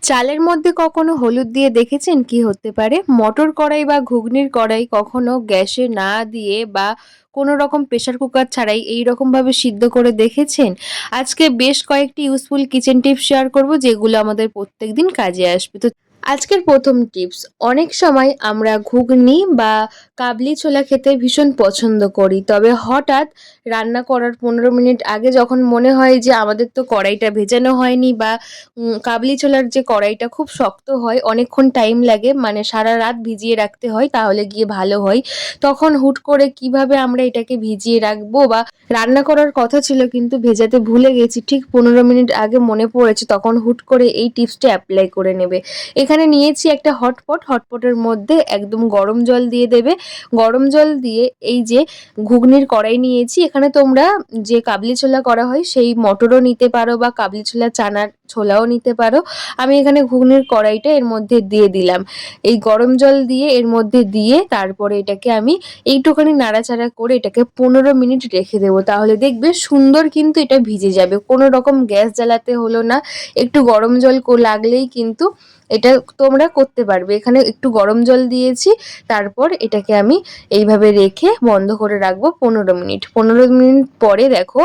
চালের মধ্যে কখনো হলুদ দিয়ে দেখেছেন কি হতে পারে? মটর কড়াই বা ঘুগনির কড়াই কখনো গ্যাসে না দিয়ে বা কোনো রকম প্রেসার কুকার ছাড়াই এইরকমভাবে সিদ্ধ করে দেখেছেন? আজকে বেশ কয়েকটি ইউজফুল কিচেন টিপস শেয়ার করব যেগুলো আমাদের প্রত্যেকদিন কাজে আসবে। তো আজকের প্রথম টিপস, অনেক সময় আমরা ঘুগনি বা কাবলি ছোলা খেতে ভীষণ পছন্দ করি। তবে হঠাৎ রান্না করার ১৫ মিনিট আগে যখন মনে হয় যে আমাদের তো কড়াইটা ভেজানো হয়নি বা কাবলি ছোলার যে কড়াইটা খুব শক্ত হয়, অনেকক্ষণ টাইম লাগে, মানে সারারাত ভিজিয়ে রাখতে হয় তাহলে গিয়ে ভালো হয়। তখন হুট করে কিভাবে আমরা এটাকে ভিজিয়ে রাখবো বা রান্না করার কথা ছিল কিন্তু ভেজাতে ভুলে গেছি, ঠিক ১৫ মিনিট আগে মনে পড়েছে, তখন হুট করে এই টিপসটা অ্যাপ্লাই করে নেবে। এখানে নিয়েছি একটা হটপট, হটপটের মধ্যে একদম গরম জল দিয়ে দেবে। গরম জল দিয়ে এই যে ঘুগনির কড়াই নিয়েছি, এখানে তোমরা যে কাবলি ছোলা করা হয় সেই মটরও নিতে পারো বা কাবলি ছোলা চানার ছোলাও নিতে পারো। আমি এখানে ঘুগনির কড়াইটা এর মধ্যে দিয়ে দিলাম। এই গরম জল দিয়ে এর মধ্যে দিয়ে তারপরে এটাকে আমি একটুখানি নাড়াচাড়া করে এটাকে ১৫ মিনিট রেখে দেবো। তাহলে দেখবে সুন্দর কিন্তু এটা ভিজে যাবে। কোনো রকম গ্যাস জ্বালাতে হলো না। একটু গরম জল লাগলেই কিন্তু এটা তোমরা করতে পারবে। এখানে একটু গরম জল দিয়েছি। তারপর এটাকে আমি এইভাবে রেখে বন্ধ করে রাখবো ১৫ মিনিট। ১৫ মিনিট পরে দেখো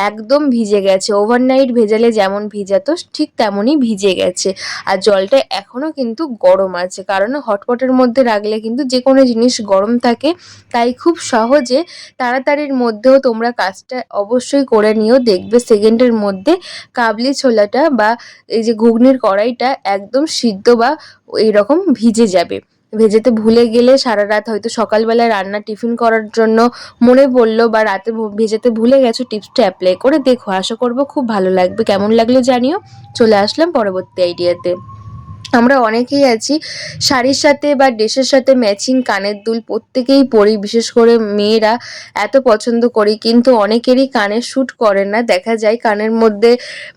একদম ভিজে গেছে। ওভারনাইট ভেজালে যেমন ভিজাতো ঠিক তেমনই ভিজে গেছে। আর জলটা এখনো কিন্তু গরম আছে। কারণ হটপটের মধ্যে রাখলে কিন্তু যেকোনো জিনিস গরম থাকে। তাই খুব সহজে তাড়াতাড়ির মধ্যেও তোমরা কাজটা অবশ্যই করে নিও। দেখবে সেকেন্ডের মধ্যে কাবলি ছোলাটা বা এই যে ঘুগনির কড়াইটা একদম সিদ্ধ বা এইরকম ভিজে যাবে। ভেজাতে ভুলে গেলে সারারাত হয়তো সকালবেলায় রান্না টিফিন করার জন্য মনে পড়লো বা রাতে ভেজাতে ভুলে গেছো, টিপসটা অ্যাপ্লাই করে দেখো। আশা করবো খুব ভালো লাগবে। কেমন লাগলো জানিও। চলে আসলাম পরবর্তী আইডিয়াতে। আমরা অনেকেই আছি শাড়ির সাথে বা ড্রেসের সাথে ম্যাচিং কানের দুল প্রত্যেকেই পরি, বিশেষ করে মেয়েরা এত পছন্দ করি, কিন্তু অনেকেরই কানে শ্যুট করে না। দেখা যায় কানের মধ্যে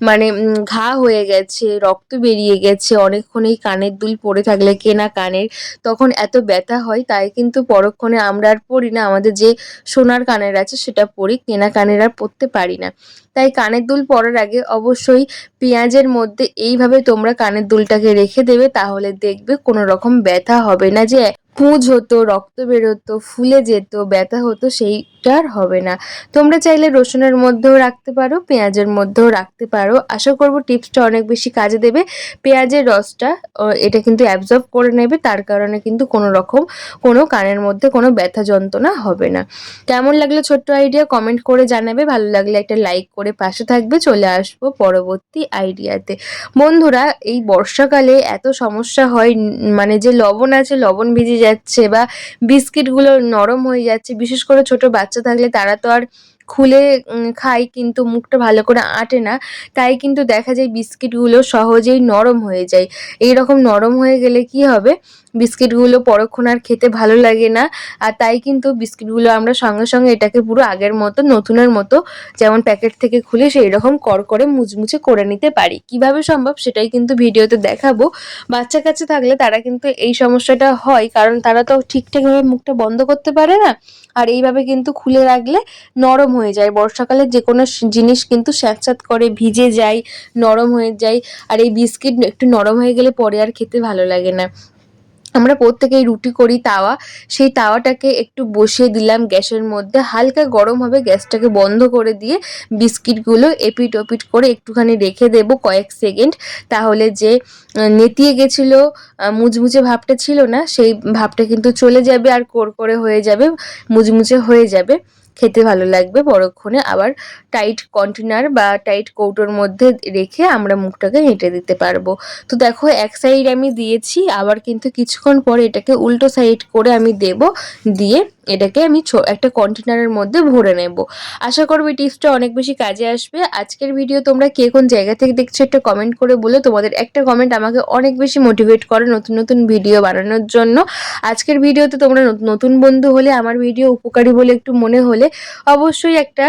মানে ঘা হয়ে গেছে, রক্ত বেরিয়ে গেছে অনেকক্ষণ এই কানের দুল পরে থাকলে, কেনা কানের, তখন এত ব্যথা হয়। তাই কিন্তু পরক্ষণে আমরা আর পরি না, আমাদের যে সোনার কানের আছে সেটা পরি, কেনা কানের আর পরতে পারি না। তাই কানের দুল পরার আগে অবশ্যই পেঁয়াজের মধ্যে এইভাবে তোমরা কানের দুলটাকে রেখে দেবে। তাহলে দেখবে কোনো রকম ব্যথা হবে না। যে পুঁজ হতো, রক্ত বেরোতো, ফুলে যেত, ব্যথা হতো, সেইটা আর হবে না। তোমরা চাইলে রসুনের মধ্যেও রাখতে পারো, পেঁয়াজের মধ্যেও রাখতে পারো। আশা করবো টিপসটা অনেক বেশি কাজে দেবে। পেঁয়াজের রসটা এটা কিন্তু অ্যাবজর্ব করে নেবে, তার কারণে কিন্তু কোনো রকম কোনো কানের মধ্যে কোনো ব্যথা যন্ত্রণা হবে না। কেমন লাগলো ছোট্ট আইডিয়া কমেন্ট করে জানাবে। ভালো লাগলে একটা লাইক করে পাশে থাকবে। চলে আসবো পরবর্তী আইডিয়াতে। বন্ধুরা, এই বর্ষাকালে এত সমস্যা হয়, মানে যে লবণ আছে লবণ ভিজে যাচ্ছে বা বিস্কিটগুলো নরম হয়ে যাচ্ছে। বিশেষ করে ছোট বাচ্চা থাকলে তারা তো আর খুলে খায়, কিন্তু মুখটা ভালো করে আঁটে না। তাই কিন্তু দেখা যায় বিস্কিটগুলো সহজেই নরম হয়ে যায়। এইরকম নরম হয়ে গেলে কি হবে, বিস্কিটগুলো পরক্ষণ আর খেতে ভালো লাগে না। আর তাই কিন্তু বিস্কিটগুলো আমরা সঙ্গে সঙ্গে এটাকে পুরো আগের মতো নতুনের মতো যেমন প্যাকেট থেকে খুলে সেই রকম করকরে মুচমুচে করে নিতে পারি। কিভাবে সম্ভব সেটাই কিন্তু ভিডিওতে দেখাবো। বাচ্চা কাচ্চা থাকলে তারা কিন্তু এই সমস্যাটা হয়, কারণ তারা তো ঠিকঠাকভাবে মুখটা বন্ধ করতে পারে না। আর এইভাবে কিন্তু খুলে রাখলে নরম হয়ে যায়। বর্ষাকালে যে কোনো জিনিস কিন্তু স্যাঁতস্যাঁত করে ভিজে যায়, নরম হয়ে যায়। আর এই বিস্কিট একটু নরম হয়ে গেলে পরে আর খেতে ভালো লাগে না। আমরা প্রত্যেকেই রুটি করি তাওয়া, সেই তাওয়াটাকে একটু বসিয়ে দিলাম গ্যাসের মধ্যে, হালকা গরম হবে, গ্যাসটাকে বন্ধ করে দিয়ে বিস্কিটগুলো এপিট ওপিট করে একটুখানি রেখে দেবো কয়েক সেকেন্ড। তাহলে যে নেতিয়ে গেছিলো মুচমুচে ভাবটা ছিল না, সেই ভাবটা কিন্তু চলে যাবে আর করকরে হয়ে যাবে, মুচমুচে হয়ে যাবে, খেতে ভালো লাগবে পরক্ষণে। আবার টাইট কন্টেনার বা টাইট কৌটোর মধ্যে রেখে আমরা মুখটাকে এঁটে দিতে পারবো। তো দেখো এক সাইড আমি দিয়েছি, আবার কিন্তু কিছুক্ষণ পরে এটাকে উল্টো সাইড করে আমি দেব, দিয়ে এটাকে আমি একটা কন্টেনারের মধ্যে ভরে নেব। আশা করবো এই টিপসটা অনেক বেশি কাজে আসবে। আজকের ভিডিও তোমরা কে কোন জায়গা থেকে দেখছো একটা কমেন্ট করে বলো। তোমাদের একটা কমেন্ট আমাকে অনেক বেশি মোটিভেট করে নতুন নতুন ভিডিও বানানোর জন্য। আজকের ভিডিওতে তোমরা নতুন বন্ধু হলে, আমার ভিডিও উপকারী বলে একটু মনে হলে অবশ্যই একটা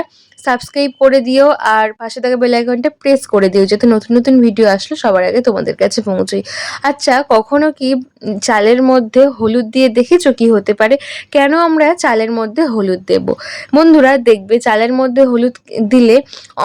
সাবস্ক্রাইব করে দিও আর পাশে থাকা বেল আইকনটা প্রেস করে দিও, যাতে নতুন নতুন ভিডিও আসলে সবার আগে তোমাদের কাছে পৌঁছায়। আচ্ছা, কখনো কি চালের মধ্যে হলুদ দিয়ে দেখেছো কি হতে পারে? কেন আমরা চালের মধ্যে হলুদ দেব? বন্ধুরা, দেখবে চালের মধ্যে হলুদ দিলে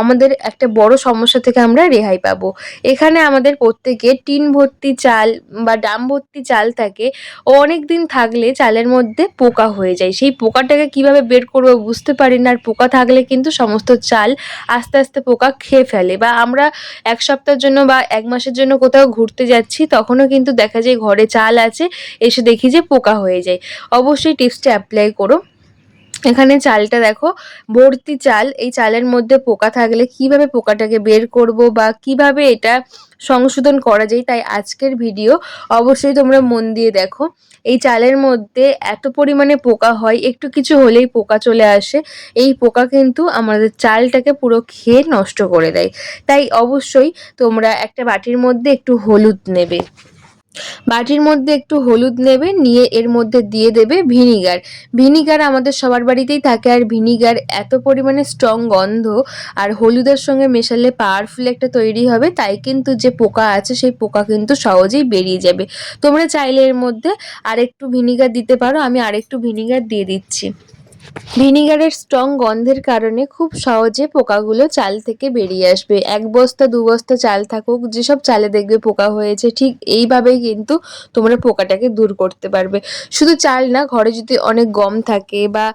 আমাদের একটা বড় সমস্যা থেকে আমরা রেহাই পাবো। এখানে আমাদের প্রত্যেকের টিন ভর্তি চাল বা ড্রাম ভর্তি চাল থাকে, ও অনেক দিন থাকলে চালের মধ্যে পোকা হয়ে যায়। সেই পোকাটাকে কিভাবে বের করবো বুঝতে পারি না। আর পোকা থাকলে কিন্তু সমস্ত চাল আস্তে আস্তে পোকা খেয়ে ফেলে। বা আমরা এক সপ্তাহের জন্য বা এক মাসের জন্য কোথাও ঘুরতে যাচ্ছি, তখনও কিন্তু দেখা যায় ঘরে চাল আছে, এসে দেখি যে পোকা হয়ে যায়। অবশ্যই টিপসটা অ্যাপ্লাই করো। এখানে চালটা দেখো ভর্তি চাল, এই চালের মধ্যে পোকা থাকলে কিভাবে পোকাটাকে বের করব বা কিভাবে এটা সংশোধন করা যায়, তাই আজকের ভিডিও অবশ্যই তোমরা মন দিয়ে দেখো। এই চালের মধ্যে এত পরিমাণে পোকা হয়, একটু কিছু হলেই পোকা চলে আসে। এই পোকা কিন্তু আমাদের চালটাকে পুরো খেয়ে নষ্ট করে দেয়। তাই অবশ্যই তোমরা একটা বাটির মধ্যে একটু হলুদ নেবে, বাটির মধ্যে একটু হলুদ নেবে, নিয়ে এর মধ্যে দিয়ে দেবে ভিনিগার। ভিনিগার আমাদের সবার বাড়িতেই থাকে, আর ভিনিগার এত পরিমাণে স্ট্রং গন্ধ আর হলুদের সঙ্গে মেশালে পাওয়ারফুল একটা তৈরি হবে, তাই কিন্তু যে পোকা আছে সেই পোকা কিন্তু সহজেই বেরিয়ে যাবে। তোমরা চাইলে এর মধ্যে আরেকটু ভিনিগার দিতে পারো, আমি আরেকটু ভিনিগার দিয়ে দিচ্ছি। ভিনিগারের স্ট্রং গন্ধের কারণে খুব সহজে পোকাগুলো চাল থেকে বেরিয়ে আসবে। 1 বস্তা 2 বস্তা চাল থাকুক, যেসব চালে দেখবে পোকা হয়েছে, ঠিক এইভাবেই কিন্তু তোমরা পোকাটাকে দূর করতে পারবে। শুধু চাল না, ঘরে যদি অনেক গম থাকে বা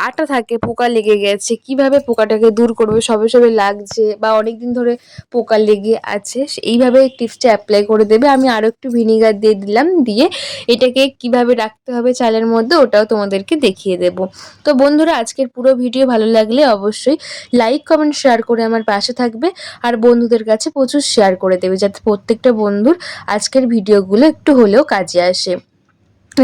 আটা থাকে, পোকা লেগে গেছে, কিভাবে পোকাটাকে দূর করবে, সবে সবে লাগছে বা অনেকদিন ধরে পোকা লেগে আছে, এইভাবে টিপসটা অ্যাপ্লাই করে দেবে। আমি আরও একটু ভিনিগার দিয়ে দিলাম, দিয়ে এটাকে কিভাবে রাখতে হবে চালের মধ্যে ওটাও তোমাদেরকে দেখিয়ে দেবো। তো বন্ধুরা, আজকের পুরো ভিডিও ভালো লাগলে অবশ্যই লাইক কমেন্ট শেয়ার করে আমার পাশে থাকবে, আর বন্ধুদের কাছে প্রচুর শেয়ার করে দেবে, যাতে প্রত্যেকটা বন্ধুর আজকের ভিডিওগুলো একটু হলেও কাজে আসে।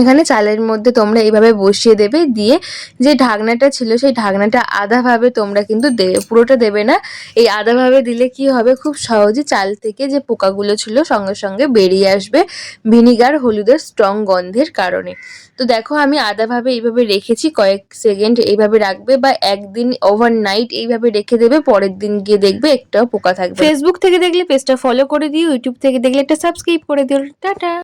এখানে চালের মধ্যে তোমরা এইভাবে বসিয়ে দেবে, দিয়ে যে ঢাকনাটা ছিল সেই ঢাকনাটা আধাভাবে তোমরা কিন্তু দেবে, পুরোটা দেবে না। এই আধাভাবে দিলে কি হবে, খুব সহজে চাল থেকে যে পোকাগুলো ছিল সঙ্গে সঙ্গে বেরিয়ে আসবে ভিনিগার হলুদের স্ট্রং গন্ধের কারণে। তো দেখো, আমি আধাভাবে এইভাবে রেখেছি, কয়েক সেকেন্ড এইভাবে রাখবে বা একদিন ওভারনাইট এইভাবে রেখে দেবে, পরের দিন গিয়ে দেখবে একটাও পোকা থাকবে। ফেসবুক থেকে দেখলে পেজটা ফলো করে দিও, ইউটিউব থেকে দেখলে একটা সাবস্ক্রাইব করে দিও। টাটা।